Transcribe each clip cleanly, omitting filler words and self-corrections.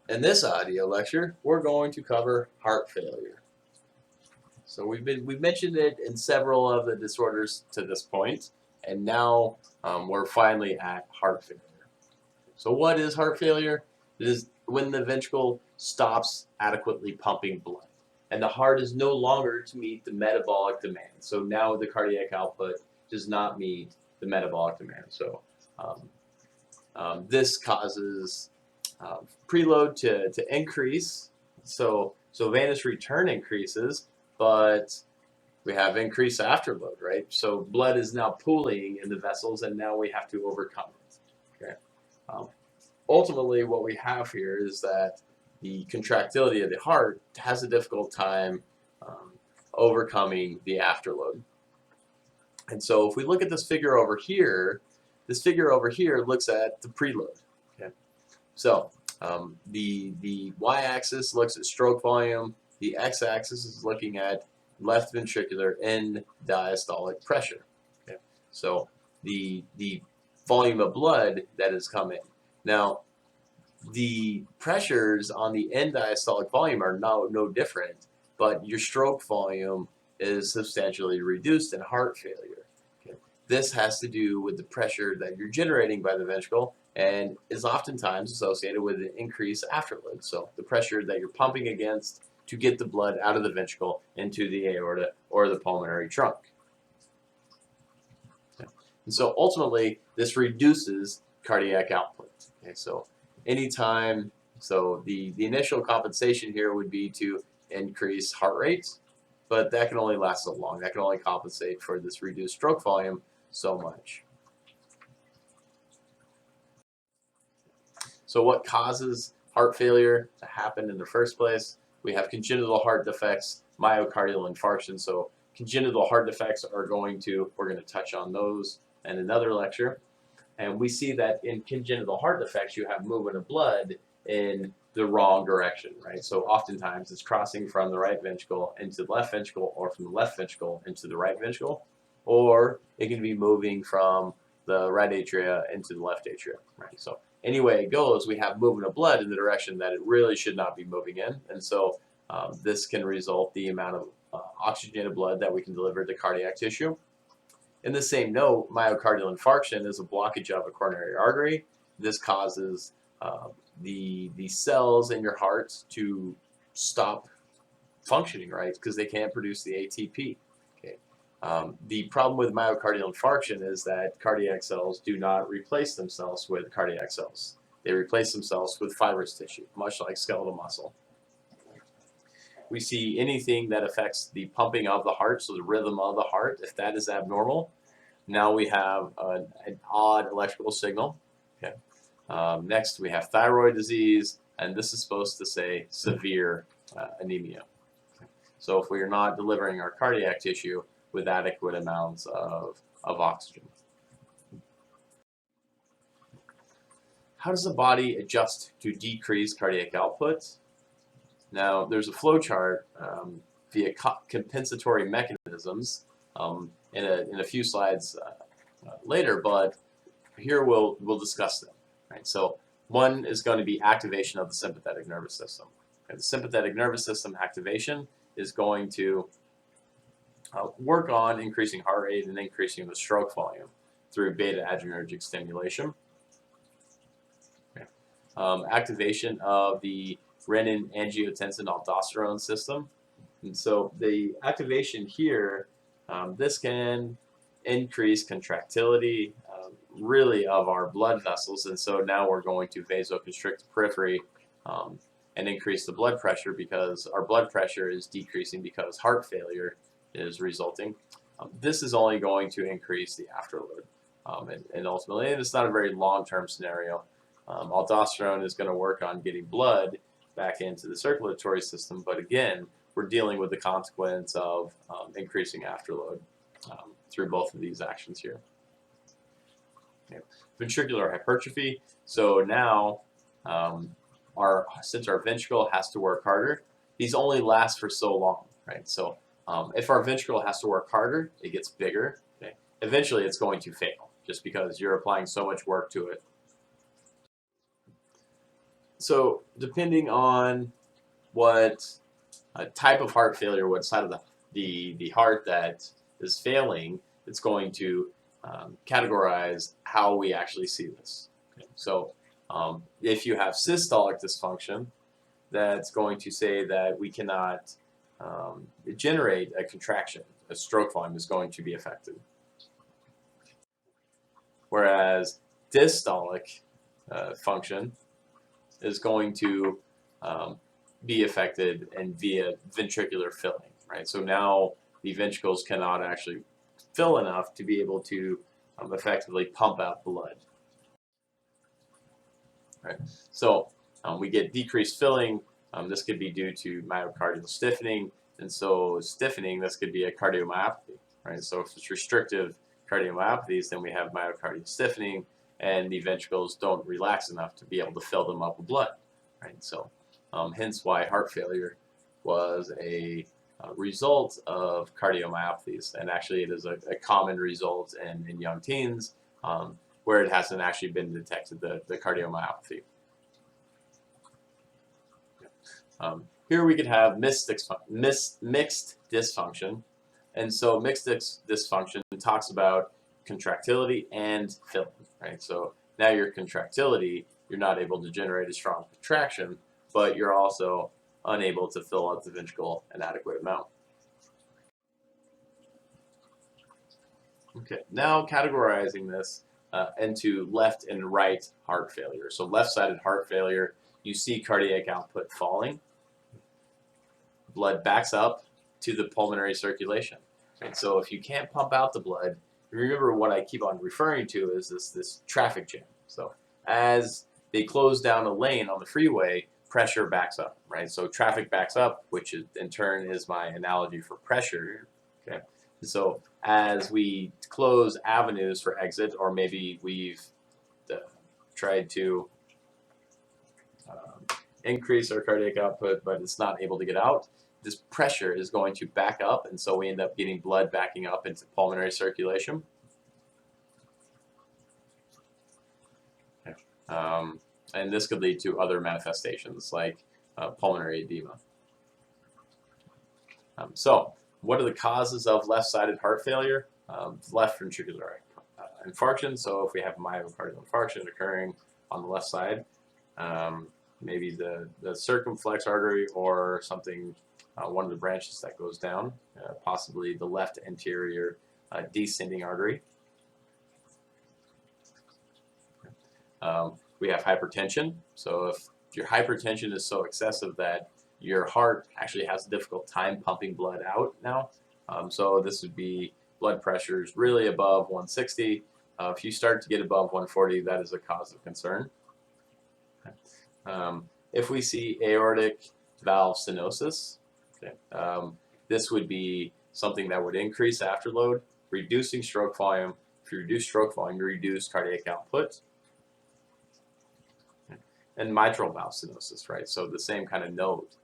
In this audio lecture, we're going to cover heart failure. So we've mentioned it in several of the disorders to this point, and now we're finally at heart failure. So what is heart failure? It is when the ventricle stops adequately pumping blood, and the heart is no longer to meet the metabolic demand. So now the cardiac output does not meet the metabolic demand. So um, this causes preload to increase. So venous return increases, but we have increased afterload, right? So blood is now pooling in the vessels, and now we have to overcome it. Okay. Um, Ultimately, what we have here is that the contractility of the heart has a difficult time um, overcoming the afterload. And so if we look at this figure over here looks at the preload. Okay. So the y-axis looks at stroke volume. The x-axis is looking at left ventricular end diastolic pressure. Okay. So the volume of blood that has come in. Now, the pressures on the end diastolic volume are no different, but your stroke volume is substantially reduced in heart failure. Okay. This has to do with the pressure that you're generating by the ventricle and is oftentimes associated with an increased afterload. So the pressure that you're pumping against to get the blood out of the ventricle into the aorta or the pulmonary trunk. Okay. And so ultimately, this reduces cardiac output. Okay, so anytime, so the initial compensation here would be to increase heart rate, but that can only last so long. That can only compensate for this reduced stroke volume so much. So what causes heart failure to happen in the first place? We have congenital heart defects, myocardial infarction. So congenital heart defects we're going to touch on those in another lecture. And we see that in congenital heart defects, you have movement of blood in the wrong direction, right? So oftentimes it's crossing from the right ventricle into the left ventricle, or from the left ventricle into the right ventricle, or it can be moving from the right atria into the left atria, right? So any way it goes, we have movement of blood in the direction that it really should not be moving in. And so this can result the amount of oxygenated blood that we can deliver to cardiac tissue. In the same note, myocardial infarction is a blockage of a coronary artery. This causes the cells in your heart to stop functioning, right? Because they can't produce the ATP. Okay. The problem with myocardial infarction is that cardiac cells do not replace themselves with cardiac cells. They replace themselves with fibrous tissue, much like skeletal muscle. We see anything that affects the pumping of the heart, so the rhythm of the heart, if that is abnormal, now we have an odd electrical signal. Okay. Next, we have thyroid disease, and this is supposed to say severe anemia. Okay. So if we are not delivering our cardiac tissue with adequate amounts of oxygen. How does the body adjust to decrease cardiac output? Now, there's a flow chart via compensatory mechanisms in a few slides later, but here we'll discuss them. Right? So one is going to be activation of the sympathetic nervous system. Okay, the sympathetic nervous system activation is going to work on increasing heart rate and increasing the stroke volume through beta adrenergic stimulation. Okay. Activation of the renin angiotensin aldosterone system. And so the activation here, this can increase contractility really of our blood vessels. And so now we're going to vasoconstrict the periphery and increase the blood pressure, because our blood pressure is decreasing because heart failure is resulting. This is only going to increase the afterload. And ultimately, and it's not a very long-term scenario. Aldosterone is going to work on getting blood back into the circulatory system, but again, we're dealing with the consequence of increasing afterload through both of these actions here. Okay. Ventricular hypertrophy. So now, since our ventricle has to work harder, these only last for so long, right? So if our ventricle has to work harder, it gets bigger. Okay. Eventually, it's going to fail just because you're applying so much work to it. So depending on what type of heart failure, what side of the heart that is failing, it's going to categorize how we actually see this. Okay. So if you have systolic dysfunction, that's going to say that we cannot generate a contraction. A stroke volume is going to be affected. Whereas diastolic function is going to be affected and via ventricular filling, right? So now the ventricles cannot actually fill enough to be able to effectively pump out blood, right? So we get decreased filling. This could be due to myocardial stiffening, and so stiffening, this could be a cardiomyopathy, right? So if it's restrictive cardiomyopathies, then we have myocardial stiffening, and the ventricles don't relax enough to be able to fill them up with blood, right? So hence why heart failure was a result of cardiomyopathies, and actually it is a common result in young teens where it hasn't actually been detected, the cardiomyopathy. Here we could have mixed dysfunction, and so mixed dysfunction talks about contractility and filling, right? So now your contractility, you're not able to generate a strong contraction, but you're also unable to fill out the ventricle an adequate amount. Okay, now categorizing this into left and right heart failure. So left-sided heart failure, you see cardiac output falling. Blood backs up to the pulmonary circulation. And so if you can't pump out the blood, remember what I keep on referring to is this traffic jam. So as they close down a lane on the freeway, pressure backs up, right? So traffic backs up, which is, in turn is my analogy for pressure. Okay. So as we close avenues for exit, or maybe we've tried to increase our cardiac output, but it's not able to get out, this pressure is going to back up, and so we end up getting blood backing up into pulmonary circulation. Okay. And this could lead to other manifestations like pulmonary edema. So what are the causes of left-sided heart failure? Left ventricular infarction. So if we have myocardial infarction occurring on the left side, maybe the circumflex artery or something, one of the branches that goes down, possibly the left anterior descending artery. We have hypertension. So if your hypertension is so excessive that your heart actually has a difficult time pumping blood out now, so this would be blood pressures really above 160. If you start to get above 140, that is a cause of concern. If we see aortic valve stenosis, okay, this would be something that would increase afterload, reducing stroke volume. If you reduce stroke volume, you reduce cardiac output. And mitral valve stenosis, right? So the same kind of note.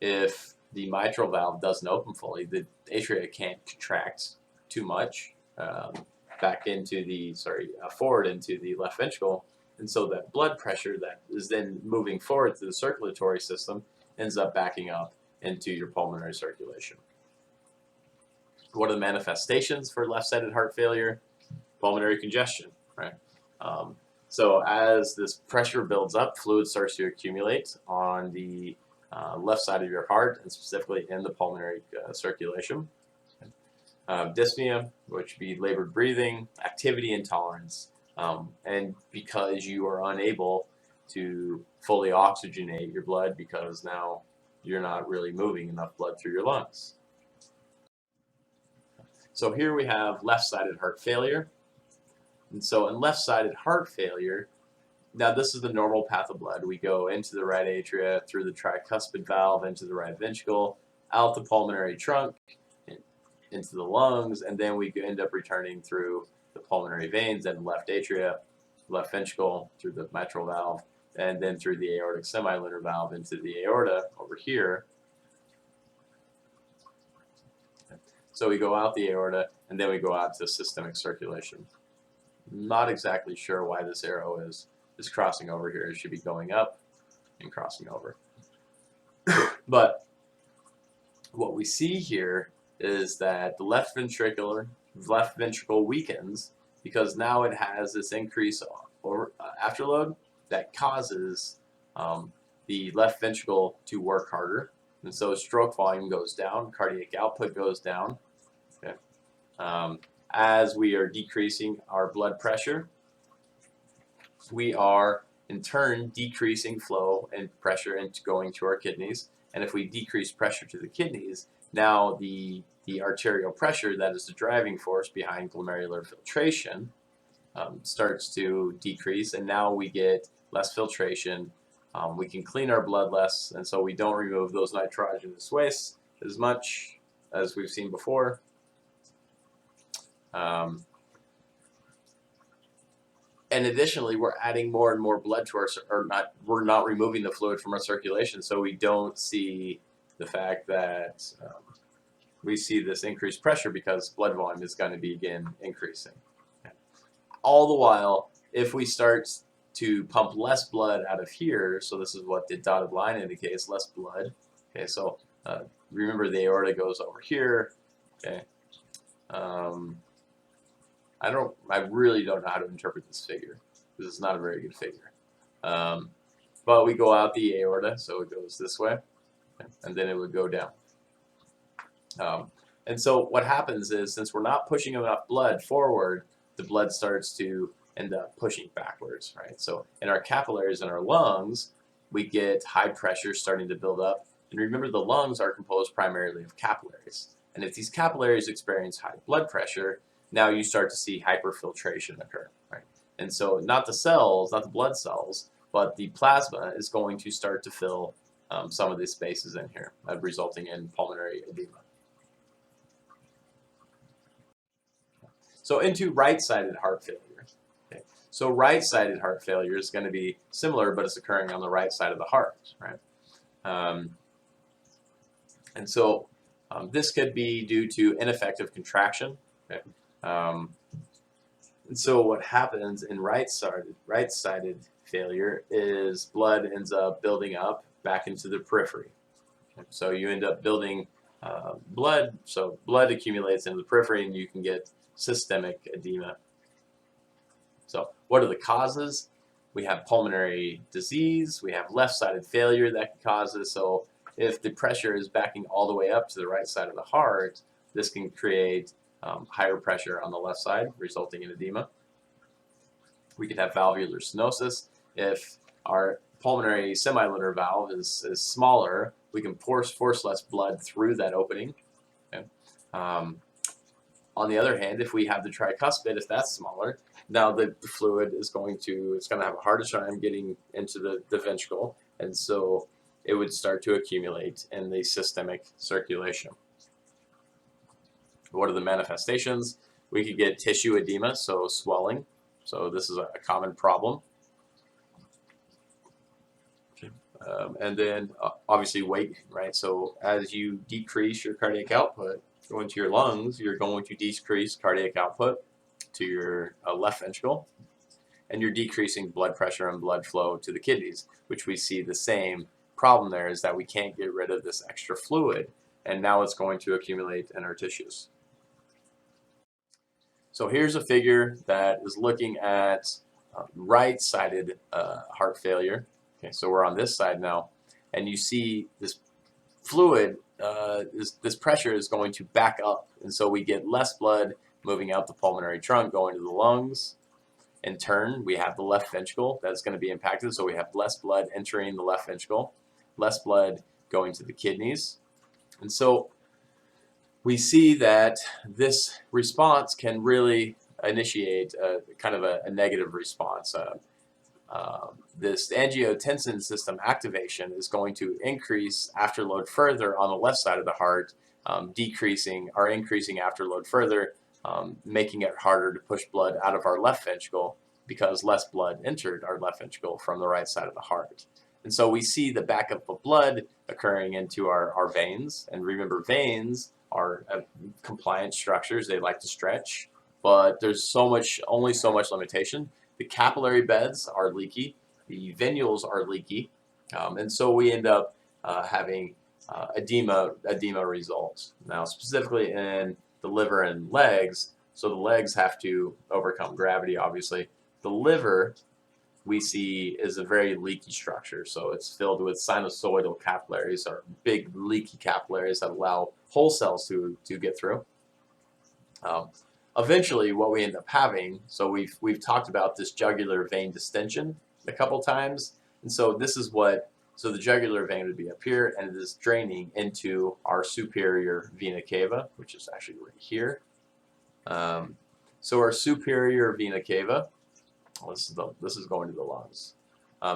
If the mitral valve doesn't open fully, the atria can't contract too much back into the, forward into the left ventricle. And so that blood pressure that is then moving forward through the circulatory system ends up backing up into your pulmonary circulation. What are the manifestations for left-sided heart failure? Pulmonary congestion, right? So as this pressure builds up, fluid starts to accumulate on the left side of your heart, and specifically in the pulmonary circulation. Dyspnea, which would be labored breathing, activity intolerance, and because you are unable to fully oxygenate your blood because now you're not really moving enough blood through your lungs. So here we have left-sided heart failure. And so in left-sided heart failure, now this is the normal path of blood. We go into the right atria, through the tricuspid valve, into the right ventricle, out the pulmonary trunk, into the lungs, and then we end up returning through the pulmonary veins and left atria, left ventricle, through the mitral valve, and then through the aortic semilunar valve into the aorta over here. So we go out the aorta, and then we go out to systemic circulation. Not exactly sure why this arrow is crossing over here. It should be going up, and crossing over. But what we see here is that the left ventricle weakens because now it has this increase or afterload that causes the left ventricle to work harder, and so stroke volume goes down, cardiac output goes down. Okay. As we are decreasing our blood pressure, we are in turn decreasing flow and pressure into going to our kidneys. And if we decrease pressure to the kidneys, now the arterial pressure that is the driving force behind glomerular filtration starts to decrease, and now we get less filtration. We can clean our blood less, and so we don't remove those nitrogenous wastes as much as we've seen before. And additionally, we're adding more and more blood to we're not removing the fluid from our circulation, so we don't see the fact that we see this increased pressure because blood volume is going to begin increasing. Okay. All the while, if we start to pump less blood out of here, so this is what the dotted line indicates, less blood. Okay, so remember the aorta goes over here. Okay. I really don't know how to interpret this figure because it's not a very good figure. But we go out the aorta, so it goes this way, and then it would go down. And so what happens is, since we're not pushing enough blood forward, the blood starts to end up pushing backwards, right? So in our capillaries in our lungs, we get high pressure starting to build up. And remember, the lungs are composed primarily of capillaries. And if these capillaries experience high blood pressure, now you start to see hyperfiltration occur, right? And so not the cells, not the blood cells, but the plasma is going to start to fill some of these spaces in here, resulting in pulmonary edema. So into right-sided heart failure. Okay. So right-sided heart failure is going to be similar, but it's occurring on the right side of the heart, right? And so this could be due to ineffective contraction. Okay. And so what happens in right-sided failure is blood ends up building up back into the periphery. Okay. So you end up building blood, so blood accumulates into the periphery, and you can get systemic edema. So what are the causes? We have pulmonary disease, we have left-sided failure that can cause this. So if the pressure is backing all the way up to the right side of the heart, this can create higher pressure on the left side, resulting in edema. We could have valvular stenosis. If our pulmonary semilunar valve is smaller, we can force less blood through that opening. Okay. On the other hand, if we have the tricuspid, if that's smaller, now the fluid is going to have a harder time getting into the ventricle, and so it would start to accumulate in the systemic circulation. What are the manifestations? We could get tissue edema, so swelling. So this is a common problem. And then obviously weight, right? So as you decrease your cardiac output going to your lungs, you're going to decrease cardiac output to your left ventricle, and you're decreasing blood pressure and blood flow to the kidneys, which we see the same problem there, is that we can't get rid of this extra fluid, and now it's going to accumulate in our tissues. So here's a figure that is looking at right-sided heart failure. Okay, so we're on this side now, and you see this fluid, this pressure is going to back up, and so we get less blood moving out the pulmonary trunk going to the lungs. In turn, we have the left ventricle that's going to be impacted, so we have less blood entering the left ventricle, less blood going to the kidneys. And so we see that this response can really initiate kind of a negative response. This angiotensin system activation is going to increase afterload further on the left side of the heart, increasing afterload further, making it harder to push blood out of our left ventricle because less blood entered our left ventricle from the right side of the heart. And so we see the backup of blood occurring into our veins. And remember, veins are compliant structures. They like to stretch, but there's only so much limitation. The capillary beds are leaky. The venules are leaky. And so we end up having edema results. Now, specifically in the liver and legs, so the legs have to overcome gravity, obviously. The liver, we see, is a very leaky structure. So it's filled with sinusoidal capillaries, or big leaky capillaries that allow whole cells to get through. Eventually, what we end up having, so we've talked about this jugular vein distension a couple times, and so this is what, so the jugular vein would be up here, and it is draining into our superior vena cava, which is actually right here. So our superior vena cava, this is going to the lungs.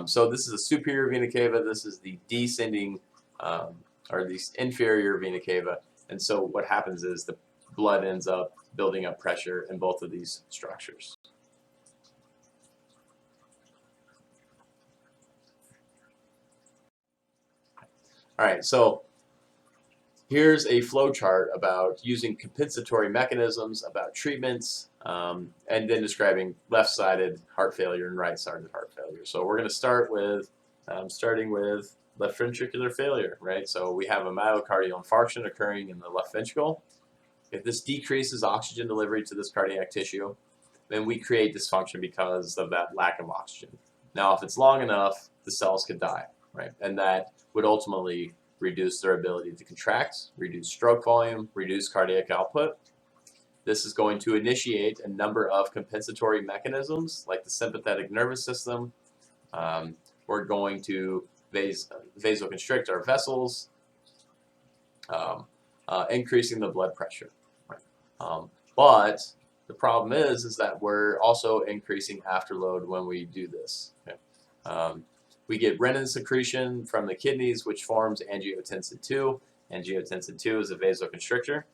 So this is the superior vena cava. This is the descending, or the inferior vena cava. And so what happens is the blood ends up building up pressure in both of these structures. All right, so here's a flow chart about using compensatory mechanisms, about treatments, and then describing left-sided heart failure and right-sided heart failure. So we're going to start with, starting with left ventricular failure, right? So we have a myocardial infarction occurring in the left ventricle. If this decreases oxygen delivery to this cardiac tissue, then we create dysfunction because of that lack of oxygen. Now, if it's long enough, the cells could die, right? And that would ultimately reduce their ability to contract, reduce stroke volume, reduce cardiac output. This is going to initiate a number of compensatory mechanisms like the sympathetic nervous system. We're going to vasoconstrict our vessels, increasing the blood pressure. But the problem is that we're also increasing afterload when we do this. Okay? We get renin secretion from the kidneys, which forms angiotensin II. Angiotensin II is a vasoconstrictor.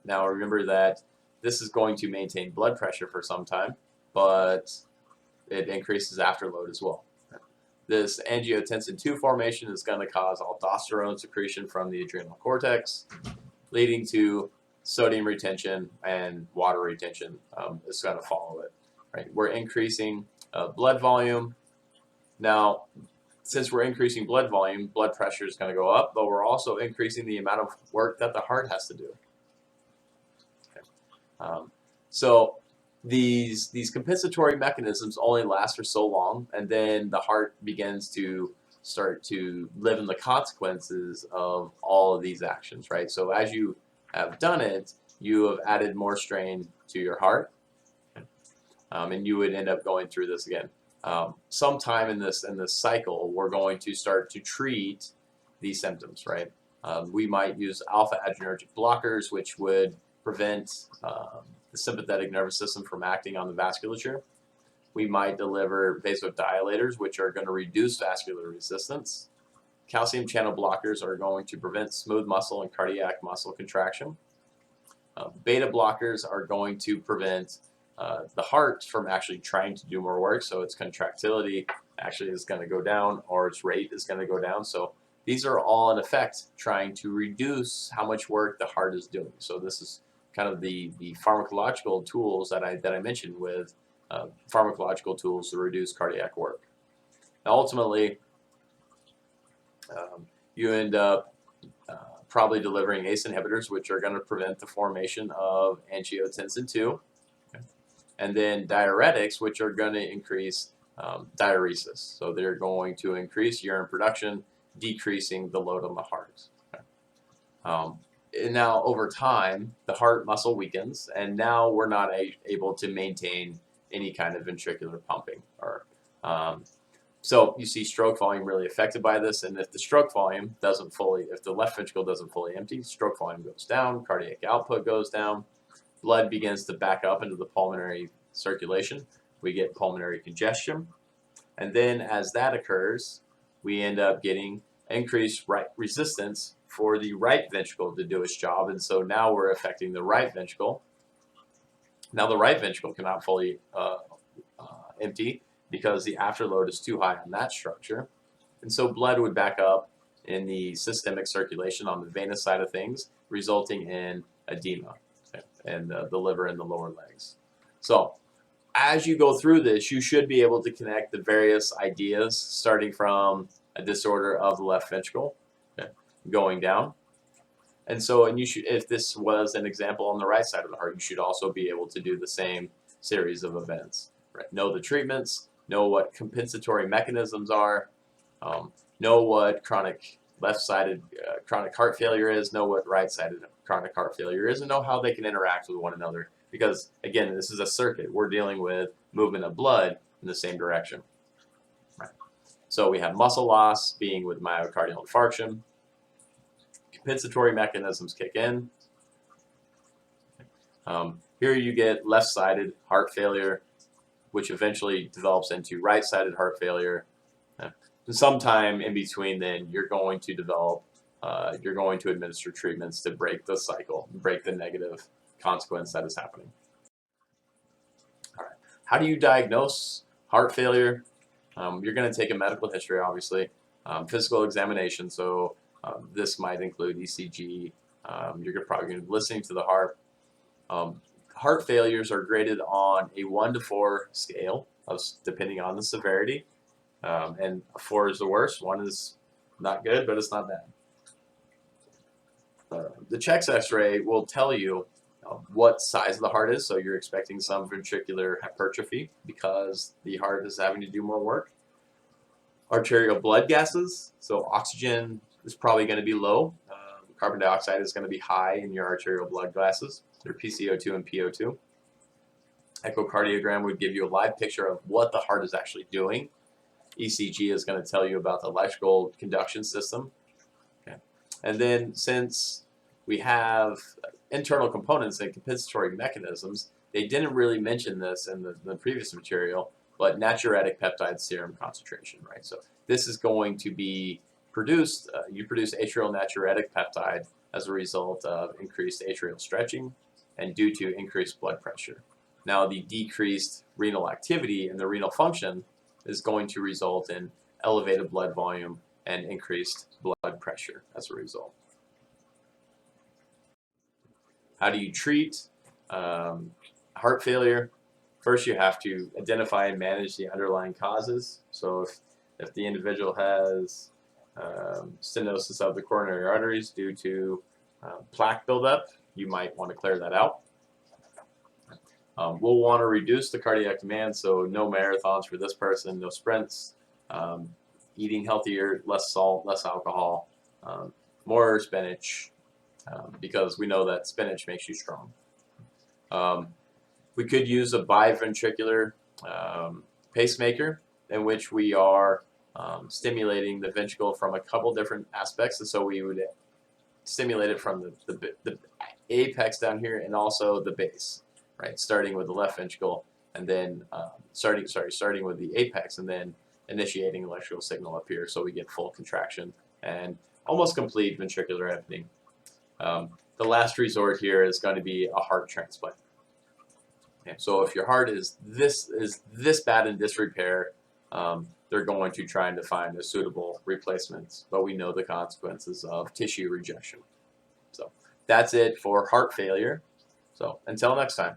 Now remember that this is going to maintain blood pressure for some time, but it increases afterload as well. This angiotensin II formation is going to cause aldosterone secretion from the adrenal cortex, leading to sodium retention and water retention is going to follow it. Right? We're increasing blood volume. Now, since we're increasing blood volume, blood pressure is going to go up, but we're also increasing the amount of work that the heart has to do. Okay. So these compensatory mechanisms only last for so long, and then the heart begins to start to live in the consequences of all of these actions, right? So as you have done it, you have added more strain to your heart, and you would end up going through this again. Sometime in this cycle, we're going to start to treat these symptoms, right? We might use alpha adrenergic blockers, which would prevent the sympathetic nervous system from acting on the vasculature. We might deliver vasodilators, which are going to reduce vascular resistance. Calcium channel blockers are going to prevent smooth muscle and cardiac muscle contraction. Beta blockers are going to prevent the heart from actually trying to do more work, so its contractility actually is going to go down, or its rate is going to go down. So these are all in effect trying to reduce how much work the heart is doing. So this is kind of the pharmacological tools that I mentioned with pharmacological tools to reduce cardiac work. Now ultimately, you end up probably delivering ACE inhibitors, which are going to prevent the formation of angiotensin II. Okay. And then diuretics, which are going to increase diuresis. So they're going to increase urine production, decreasing the load on the heart. Okay. And now over time, the heart muscle weakens, and now we're not able to maintain any kind of ventricular pumping. So you see stroke volume really affected by this, and if the stroke volume doesn't fully, if the left ventricle doesn't fully empty, stroke volume goes down, cardiac output goes down, blood begins to back up into the pulmonary circulation. We get pulmonary congestion, and then as that occurs, we end up getting increased resistance for the right ventricle to do its job, and so now we're affecting the right ventricle. Now the right ventricle cannot fully empty because the afterload is too high on that structure, and so blood would back up in the systemic circulation on the venous side of things, resulting in edema and the liver and the lower legs. So as you go through this, you should be able to connect the various ideas, starting from a disorder of the left ventricle, okay, going down. And so, and you should, if this was an example on the right side of the heart, you should also be able to do the same series of events. Right? Know the treatments, know what compensatory mechanisms are, know what chronic left-sided chronic heart failure is, know what right-sided chronic heart failure is, and know how they can interact with one another. Because again, this is a circuit. We're dealing with movement of blood in the same direction. Right? So we have muscle loss being with myocardial infarction. Compensatory mechanisms kick in. Here you get left-sided heart failure, which eventually develops into right-sided heart failure. And sometime in between then, you're going to develop, you're going to administer treatments to break the cycle, break the negative consequence that is happening. All right. How do you diagnose heart failure? You're going to take a medical history, obviously, physical examination. So this might include ECG. You're probably going to be listening to the heart. Heart failures are graded on a 1 to 4 scale, depending on the severity. And 4 is the worst. 1 is not good, but it's not bad. The chest X-ray will tell you what size of the heart is. So you're expecting some ventricular hypertrophy because the heart is having to do more work. Arterial blood gases. So oxygen is probably going to be low. Carbon dioxide is going to be high in your arterial blood gases. They're PCO2 and PO2. Echocardiogram would give you a live picture of what the heart is actually doing. ECG is going to tell you about the electrical conduction system. Okay. And then since we have internal components and compensatory mechanisms, they didn't really mention this in the previous material, but natriuretic peptide serum concentration, right? So this is going to be produced, you produce atrial natriuretic peptide as a result of increased atrial stretching and due to increased blood pressure. Now the decreased renal activity and the renal function is going to result in elevated blood volume and increased blood pressure as a result. How do you treat heart failure? First, you have to identify and manage the underlying causes. So if the individual has stenosis of the coronary arteries due to plaque buildup, you might want to clear that out. We'll want to reduce the cardiac demand, so no marathons for this person, no sprints, eating healthier, less salt, less alcohol, more spinach, because we know that spinach makes you strong. We could use a biventricular pacemaker in which we are stimulating the ventricle from a couple different aspects, and so we would stimulate it from the apex down here and also the base, right? Starting with the left ventricle and then starting with the apex and then initiating electrical signal up here, so we get full contraction and almost complete ventricular emptying. The last resort here is going to be a heart transplant. Okay, so if your heart is this bad in disrepair, they're going to try to find a suitable replacement, but we know the consequences of tissue rejection. So that's it for heart failure. So until next time.